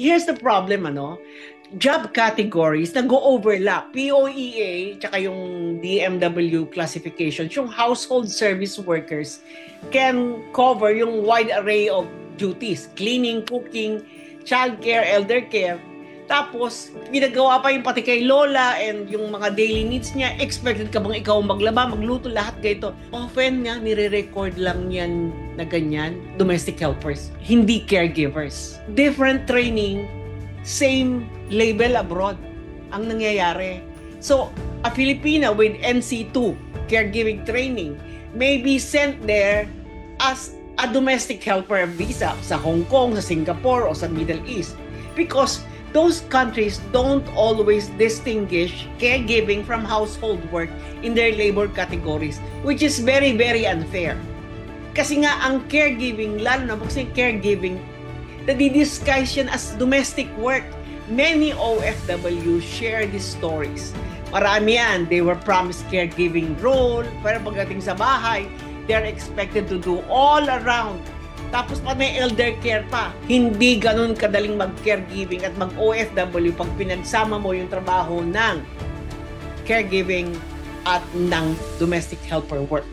Here's the problem, job categories nag-overlap. POEA tsaka yung DMW classifications, yung household service workers can cover yung wide array of duties. Cleaning, cooking, childcare, elder care. Tapos, ginagawa pa yung pati kay lola and yung mga daily needs niya. Expected ka bang ikaw maglaba, magluto, lahat ganito? Often nga, nire-record lang yan na ganyan. Domestic helpers, hindi caregivers. Different training, same label abroad ang nangyayari. So, a Filipina with NC2, caregiving training, may be sent there as a domestic helper visa sa Hong Kong, sa Singapore, o sa Middle East. Because those countries don't always distinguish caregiving from household work in their labor categories, which is very, very unfair. Kasi nga, ang caregiving, lalo na yung caregiving, nadidisguise yan as domestic work. Many OFW share these stories. Marami yan, they were promised caregiving role, pero pagdating sa bahay, they're expected to do all around. Tapos pa may elder care pa. Hindi ganun kadaling mag-caregiving at mag-OFW pag pinagsama mo yung trabaho ng caregiving at ng domestic helper work.